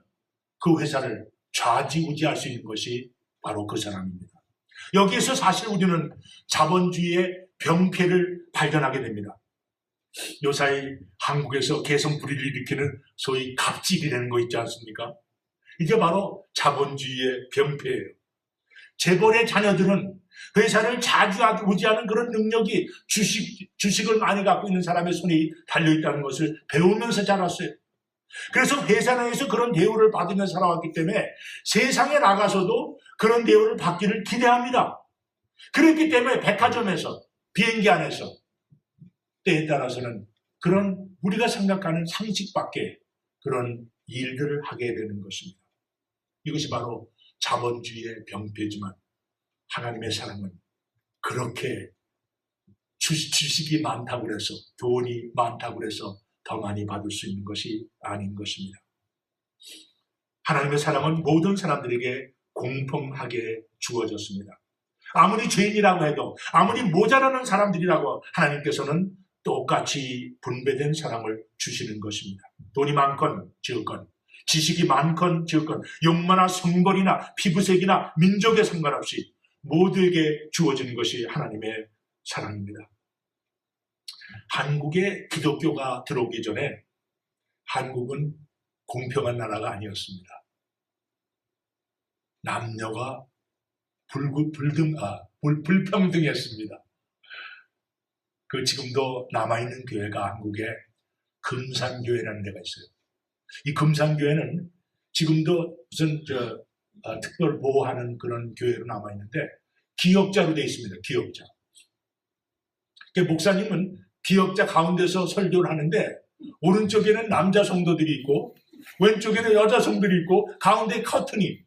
그 회사를 좌지우지할 수 있는 것이 바로 그 사람입니다. 여기에서 사실 우리는 자본주의의 병폐를 발견하게 됩니다. 요사이 한국에서 개성부리를 일으키는 소위 갑질이라는 거 있지 않습니까? 이게 바로 자본주의의 병폐예요. 재벌의 자녀들은 회사를 좌지우지하는 그런 능력이 주식을 많이 갖고 있는 사람의 손에 달려있다는 것을 배우면서 자랐어요. 그래서 회사 내에서 그런 대우를 받으며 살아왔기 때문에 세상에 나가서도 그런 대우를 받기를 기대합니다. 그렇기 때문에 백화점에서, 비행기 안에서 때에 따라서는 그런 우리가 생각하는 상식 밖의 그런 일들을 하게 되는 것입니다. 이것이 바로 자본주의의 병폐지만, 하나님의 사랑은 그렇게 주식이 많다고 해서, 돈이 많다고 해서 더 많이 받을 수 있는 것이 아닌 것입니다. 하나님의 사랑은 모든 사람들에게 공평하게 주어졌습니다. 아무리 죄인이라고 해도, 아무리 모자라는 사람들이라고 하나님께서는 똑같이 분배된 사랑을 주시는 것입니다. 돈이 많건 적건, 지식이 많건 적건, 용마나 성벌이나 피부색이나 민족에 상관없이 모두에게 주어지는 것이 하나님의 사랑입니다. 한국에 기독교가 들어오기 전에 한국은 공평한 나라가 아니었습니다. 남녀가 불평등했습니다. 지금도 남아있는 교회가 한국에 금산교회라는 데가 있어요. 이 금산교회는 지금도 무슨 특별 보호하는 그런 교회로 남아있는데 기역자로 되어 있습니다. 기역자. 목사님은 기역자 가운데서 설교를 하는데 오른쪽에는 남자 성도들이 있고 왼쪽에는 여자 성도들이 있고 가운데 커튼이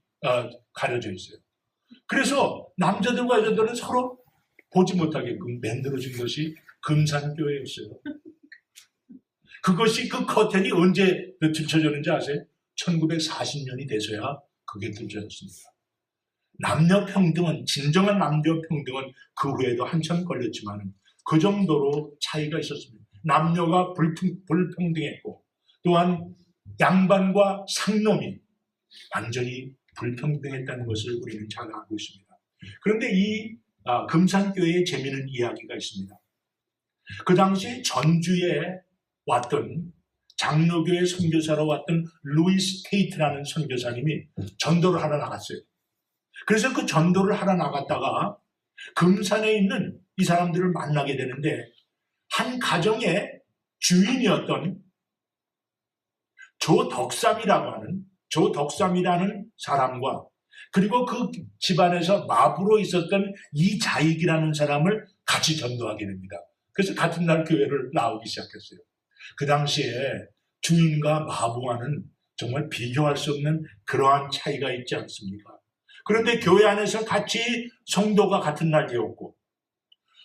가려져 있어요. 그래서 남자들과 여자들은 서로 보지 못하게끔 만들어진 것이 금산교회였어요. 그것이, 그 커튼이 언제 들춰졌는지 아세요? 1940년이 돼서야 그게 들춰졌습니다. 남녀평등은, 진정한 남녀평등은 그 후에도 한참 걸렸지만 그 정도로 차이가 있었습니다. 남녀가 불평등했고 또한 양반과 상놈이 완전히 불평등했다는 것을 우리는 잘 알고 있습니다. 그런데 이 금산교회에 재미있는 이야기가 있습니다. 그 당시 전주에 왔던 장로교회 선교사로 왔던 루이스 테이트라는 선교사님이 전도를 하러 나갔어요. 그래서 그 전도를 하러 나갔다가 금산에 있는 이 사람들을 만나게 되는데 한 가정의 주인이었던 조덕삼이라는 사람과 그리고 그 집안에서 마부로 있었던 이자익이라는 사람을 같이 전도하게 됩니다. 그래서 같은 날 교회를 나오기 시작했어요. 그 당시에 주인과 마부와는 정말 비교할 수 없는 그러한 차이가 있지 않습니까? 그런데 교회 안에서 같이 성도가 같은 날 되었고,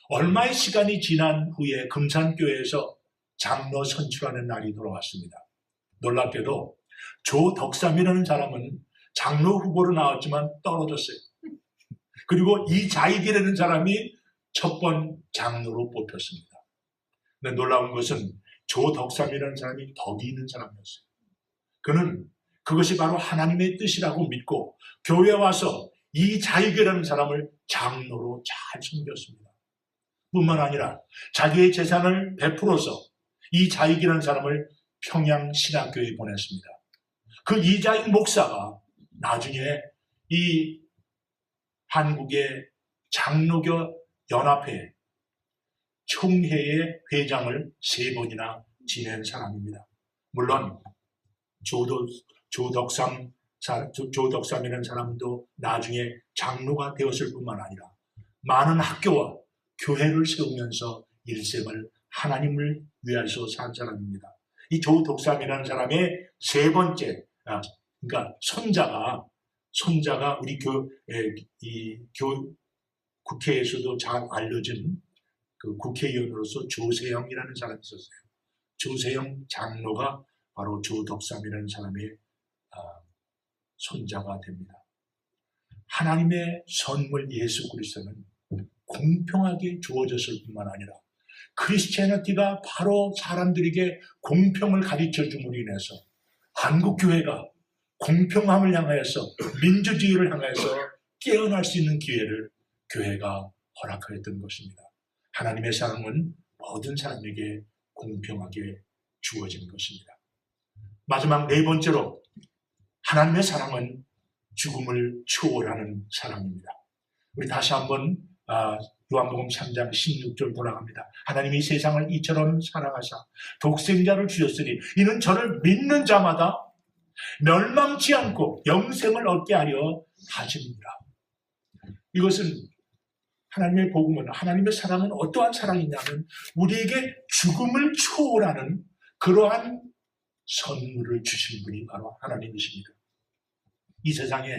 얼마의 시간이 지난 후에 금산교회에서 장로 선출하는 날이 돌아왔습니다. 놀랍게도 조덕삼이라는 사람은 장로 후보로 나왔지만 떨어졌어요. 그리고 이자익이라는 사람이 첫 번 장로로 뽑혔습니다. 근데 놀라운 것은 조덕삼이라는 사람이 덕이 있는 사람이었어요. 그는 그것이 바로 하나님의 뜻이라고 믿고 교회에 와서 이자익이라는 사람을 장로로 잘 섬겼습니다. 뿐만 아니라 자기의 재산을 베풀어서 이자익이라는 사람을 평양신학교에 보냈습니다. 그 이자익 목사가 나중에 이 한국의 장로교 연합회 총회의 회장을 3번이나 지낸 사람입니다. 물론 조덕삼이라는 사람도 나중에 장로가 되었을 뿐만 아니라 많은 학교와 교회를 세우면서 일생을 하나님을 위해서 산 사람입니다. 이 조덕삼이라는 사람의 3번째, 그러니까 손자가 우리 국회에서도 잘 알려진 그 국회의원으로서 조세영이라는 사람이 있었어요. 조세영 장로가 바로 조덕삼이라는 사람의 손자가 됩니다. 하나님의 선물 예수 그리스도는 공평하게 주어졌을 뿐만 아니라 크리스티애니티가 바로 사람들에게 공평을 가르쳐 줌으로 인해서 한국교회가 공평함을 향하여서 민주주의를 향하여서 깨어날 수 있는 기회를 교회가 허락하였던 것입니다. 하나님의 사랑은 모든 사람에게 공평하게 주어진 것입니다. 마지막 4번째로 하나님의 사랑은 죽음을 초월하는 사랑입니다. 우리 다시 한번 요한복음 3장 16절 돌아갑니다. 하나님이 세상을 이처럼 사랑하사 독생자를 주셨으니 이는 저를 믿는 자마다 멸망치 않고 영생을 얻게 하려 하십니다. 이것은 하나님의 복음은, 하나님의 사랑은 어떠한 사랑이냐면 우리에게 죽음을 초월하는 그러한 선물을 주신 분이 바로 하나님이십니다. 이 세상에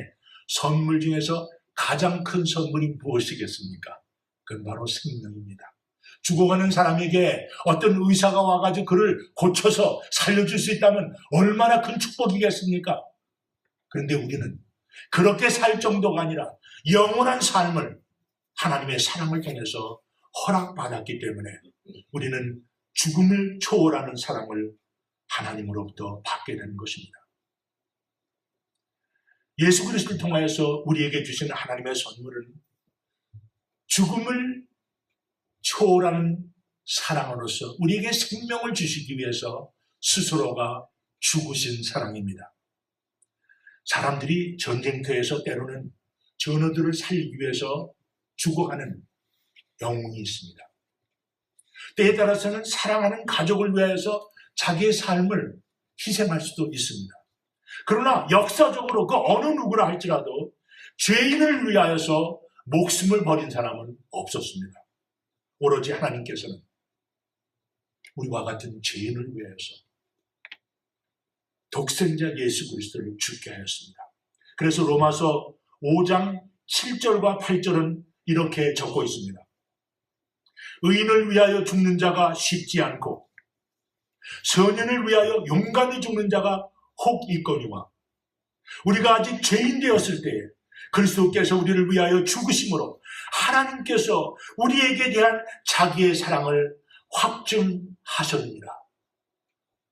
선물 중에서 가장 큰 선물이 무엇이겠습니까? 그건 바로 생명입니다. 죽어가는 사람에게 어떤 의사가 와가지고 그를 고쳐서 살려줄 수 있다면 얼마나 큰 축복이겠습니까? 그런데 우리는 그렇게 살 정도가 아니라 영원한 삶을 하나님의 사랑을 통해서 허락받았기 때문에 우리는 죽음을 초월하는 사랑을 하나님으로부터 받게 되는 것입니다. 예수 그리스도를 통하여서 우리에게 주시는 하나님의 선물은 죽음을 초월하는 사랑으로서 우리에게 생명을 주시기 위해서 스스로가 죽으신 사랑입니다. 사람들이 전쟁터에서 때로는 전우들을 살리기 위해서 죽어가는 영웅이 있습니다. 때에 따라서는 사랑하는 가족을 위해서 자기의 삶을 희생할 수도 있습니다. 그러나 역사적으로 그 어느 누구라 할지라도 죄인을 위하여서 목숨을 버린 사람은 없었습니다. 오로지 하나님께서는 우리와 같은 죄인을 위하여서 독생자 예수 그리스도를 죽게 하였습니다. 그래서 로마서 5장 7절과 8절은 이렇게 적고 있습니다. 의인을 위하여 죽는 자가 쉽지 않고 선인을 위하여 용감히 죽는 자가 혹 있거니와 우리가 아직 죄인 되었을 때에 그리스도께서 우리를 위하여 죽으심으로 하나님께서 우리에게 대한 자기의 사랑을 확증하셨느니라.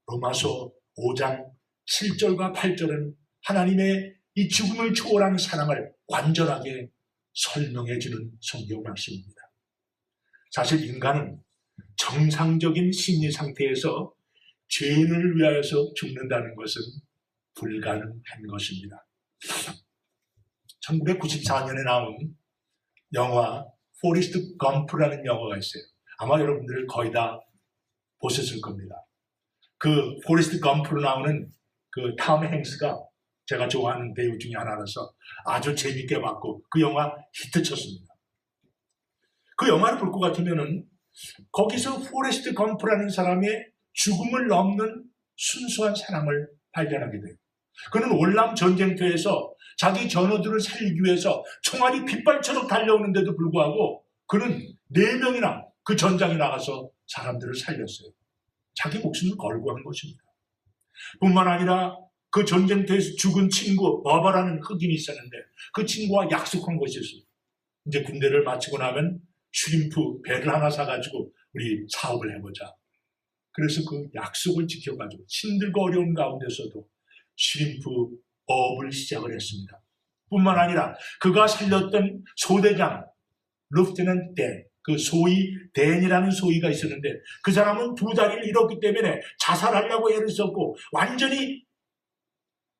로마서 5장 7절과 8절은 하나님의 이 죽음을 초월한 사랑을 완전하게 설명해 주는 성경 말씀입니다. 사실 인간은 정상적인 심리 상태에서 죄인을 위하여서 죽는다는 것은 불가능한 것입니다. 1994년에 나온 영화 포레스트 검프라는 영화가 있어요. 아마 여러분들 거의 다 보셨을 겁니다. 그 포레스트 검프로 나오는 그 톰 행스가 제가 좋아하는 배우 중에 하나라서 아주 재밌게 봤고 그 영화 히트쳤습니다. 그 영화를 볼 것 같으면은 거기서 포레스트 검프라는 사람의 죽음을 넘는 순수한 사랑을 발견하게 돼요. 그는 월남 전쟁터에서 자기 전우들을 살리기 위해서 총알이 빗발처럼 달려오는데도 불구하고 그는 4명이나 그 전장에 나가서 사람들을 살렸어요. 자기 목숨을 걸고 한 것입니다. 뿐만 아니라 그 전쟁터에서 죽은 친구 버버라는 흑인이 있었는데 그 친구와 약속한 것이 있어요. 이제 군대를 마치고 나면 슈림프 배를 하나 사가지고 우리 사업을 해보자. 그래서 그 약속을 지켜가지고 힘들고 어려운 가운데서도 슈림프 어업을 시작을 했습니다. 뿐만 아니라 그가 살렸던 소대장 루프트넌트 댄, 그 소위 댄이라는 소위가 있었는데 그 사람은 2다리를 잃었기 때문에 자살하려고 애를 썼고 완전히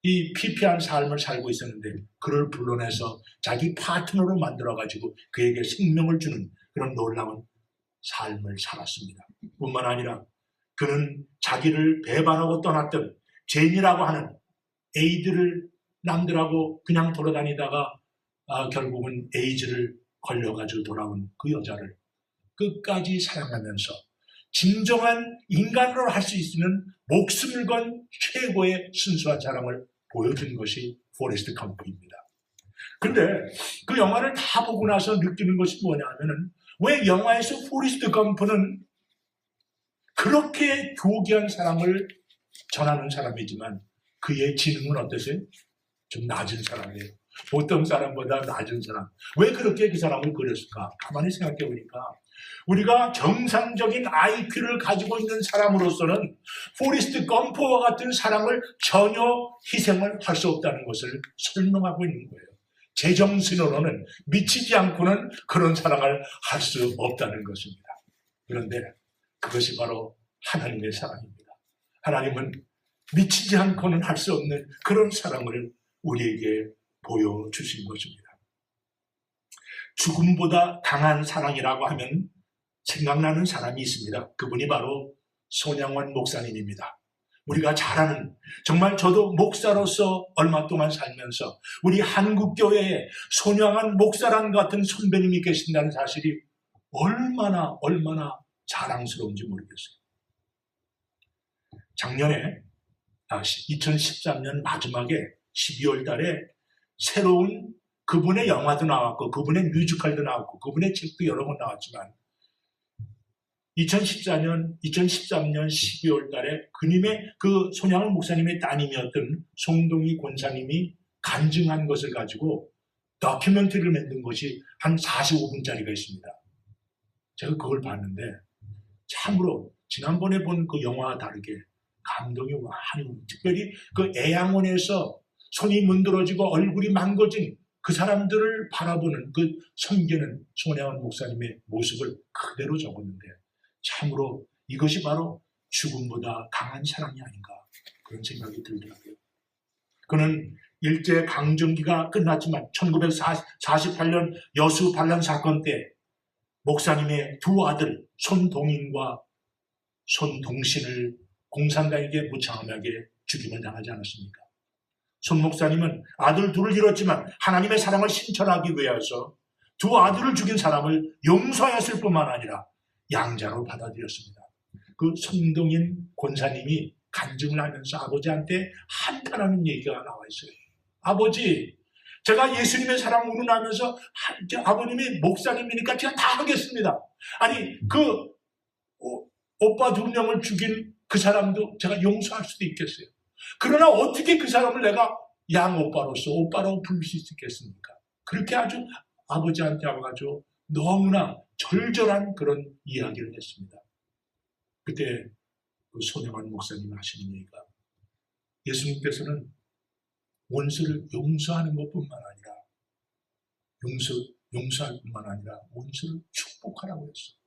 이 피폐한 삶을 살고 있었는데 그를 불러내서 자기 파트너로 만들어가지고 그에게 생명을 주는 그런 놀라운 삶을 살았습니다. 뿐만 아니라 그는 자기를 배반하고 떠났던 제니라고 하는 에이드를 남들하고 그냥 돌아다니다가 결국은 에이즈를 걸려가지고 돌아온 그 여자를 끝까지 사랑하면서 진정한 인간으로 할 수 있는 목숨을 건 최고의 순수한 사랑을 보여준 것이 포레스트 검프입니다. 근데 그 영화를 다 보고 나서 느끼는 것이 뭐냐 하면은 왜 영화에서 포레스트 검프는 그렇게 교귀한 사랑을 전하는 사람이지만 그의 지능은 어떠세요? 좀 낮은 사람이에요. 보통 사람보다 낮은 사람. 왜 그렇게 그 사람을 그렸을까? 가만히 생각해 보니까 우리가 정상적인 IQ를 가지고 있는 사람으로서는 포레스트 검프와 같은 사랑을 전혀 희생을 할 수 없다는 것을 설명하고 있는 거예요. 제정신으로는 미치지 않고는 그런 사랑을 할 수 없다는 것입니다. 그런데 그것이 바로 하나님의 사랑입니다. 하나님은 미치지 않고는 할 수 없는 그런 사랑을 우리에게 보여주신 것입니다. 죽음보다 강한 사랑이라고 하면 생각나는 사람이 있습니다. 그분이 바로 손양원 목사님입니다. 우리가 잘 아는, 정말 저도 목사로서 얼마 동안 살면서 우리 한국교회에 손양원 목사랑 같은 선배님이 계신다는 사실이 얼마나 자랑스러운지 모르겠어요. 작년에 2013년 마지막에 12월 달에 새로운 그분의 영화도 나왔고 그분의 뮤지컬도 나왔고 그분의 책도 여러 번 나왔지만 2013년 12월 달에 그님의 그 손양원 목사님의 따님이었던 송동희 권사님이 간증한 것을 가지고 다큐멘터리를 만든 것이 한 45분짜리가 있습니다. 제가 그걸 봤는데 참으로 지난번에 본 그 영화와 다르게 감동이 많이, 특별히 그 애양원에서 손이 문드러지고 얼굴이 망가진 그 사람들을 바라보는 그 섬기는 손양원 목사님의 모습을 그대로 적었는데 참으로 이것이 바로 죽음보다 강한 사랑이 아닌가 그런 생각이 들더라고요. 그는 일제 강점기가 끝났지만 1948년 여수 반란 사건 때 목사님의 2 아들 손동인과 손동신을 공산당에게 무참하게 죽임을 당하지 않았습니까? 손 목사님은 아들 2을 잃었지만 하나님의 사랑을 실천하기 위해서 2 아들을 죽인 사람을 용서하였을 뿐만 아니라 양자로 받아들였습니다. 그 손동인 권사님이 간증을 하면서 아버지한테 한탄하는 얘기가 나와 있어요. 아버지, 제가 예수님의 사랑 운운하면서 아버님이 목사님이니까 제가 다 하겠습니다. 아니 그 오빠 2명을 죽인 그 사람도 제가 용서할 수도 있겠어요. 그러나 어떻게 그 사람을 내가 양오빠로서 오빠라고 부를 수 있겠습니까? 그렇게 아주 아버지한테 와가지고 너무나 절절한 그런 이야기를 했습니다. 그때 그 손양원 목사님 하시는 얘기가 예수님께서는 원수를 용서하는 것뿐만 아니라 용서할 뿐만 아니라 원수를 축복하라고 했어요.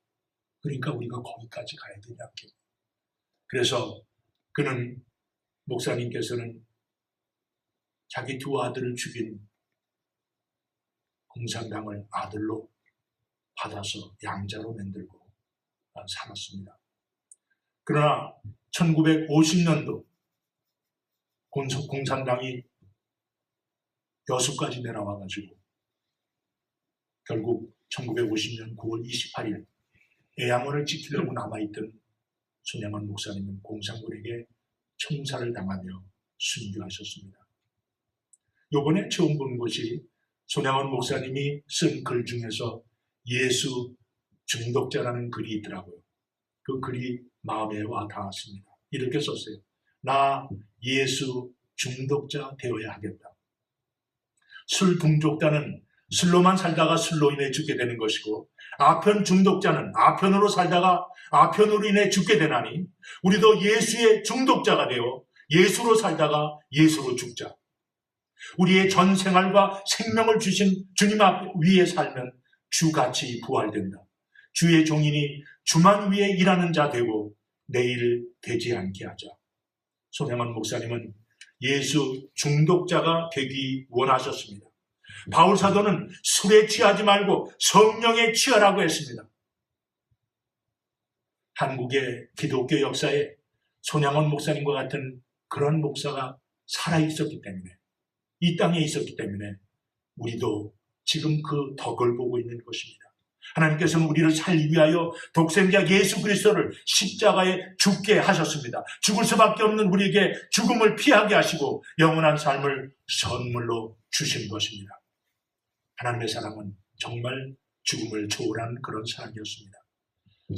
그러니까 우리가 거기까지 가야 되지 않겠냐. 그래서 그는 목사님께서는 자기 2 아들을 죽인 공산당을 아들로 받아서 양자로 만들고 살았습니다. 그러나 1950년도 공산당이 여수까지 내려와가지고 결국 1950년 9월 28일 애양원을 지키려고 남아있던 손양원 목사님은 공산군에게 총살을 당하며 순교하셨습니다. 요번에 처음 본 것이 손양원 목사님이 쓴 글 중에서 예수 중독자라는 글이 있더라고요. 그 글이 마음에 와 닿았습니다. 이렇게 썼어요. 나 예수 중독자 되어야 하겠다. 술 중독자는 술로만 살다가 술로 인해 죽게 되는 것이고, 아편 중독자는 아편으로 살다가 아편으로 인해 죽게 되나니 우리도 예수의 중독자가 되어 예수로 살다가 예수로 죽자. 우리의 전 생활과 생명을 주신 주님 앞 위에 살면 주같이 부활된다. 주의 종이니 주만 위에 일하는 자 되고 내일 되지 않게 하자. 손양원 목사님은 예수 중독자가 되기 원하셨습니다. 바울 사도는 술에 취하지 말고 성령에 취하라고 했습니다. 한국의 기독교 역사에 손양원 목사님과 같은 그런 목사가 살아있었기 때문에, 이 땅에 있었기 때문에 우리도 지금 그 덕을 보고 있는 것입니다. 하나님께서는 우리를 살기 위하여 독생자 예수 그리스도를 십자가에 죽게 하셨습니다. 죽을 수밖에 없는 우리에게 죽음을 피하게 하시고 영원한 삶을 선물로 주신 것입니다. 하나님의 사랑은 정말 죽음을 초월한 그런 사랑이었습니다.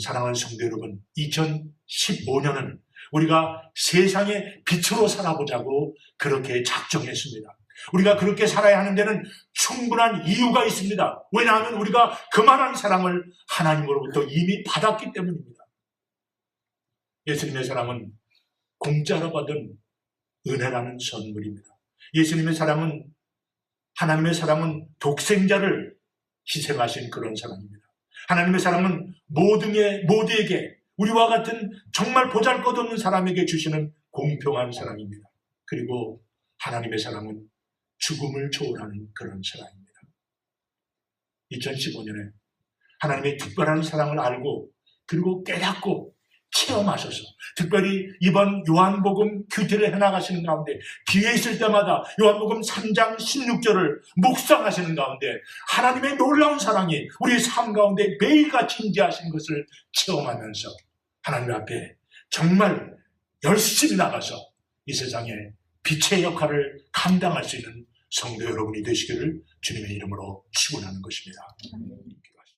사랑하는 성도 여러분, 2015년은 우리가 세상의 빛으로 살아보자고 그렇게 작정했습니다. 우리가 그렇게 살아야 하는 데는 충분한 이유가 있습니다. 왜냐하면 우리가 그만한 사랑을 하나님으로부터 이미 받았기 때문입니다. 예수님의 사랑은 공짜로 받은 은혜라는 선물입니다. 예수님의 사랑은, 하나님의 사랑은 독생자를 희생하신 그런 사랑입니다. 하나님의 사랑은 모두에게, 우리와 같은 정말 보잘것없는 사람에게 주시는 공평한 사랑입니다. 그리고 하나님의 사랑은 죽음을 초월하는 그런 사랑입니다. 2015년에 하나님의 특별한 사랑을 알고 그리고 깨닫고 체험하셔서, 특별히 이번 요한복음 큐티를 해나가시는 가운데 기회 있을 때마다 요한복음 3장 16절을 묵상하시는 가운데 하나님의 놀라운 사랑이 우리의 삶 가운데 매일같이 임재하시는 것을 체험하면서 하나님 앞에 정말 열심히 나가서 이 세상에 빛의 역할을 감당할 수 있는 성도 여러분이 되시기를 주님의 이름으로 축원하는 것입니다.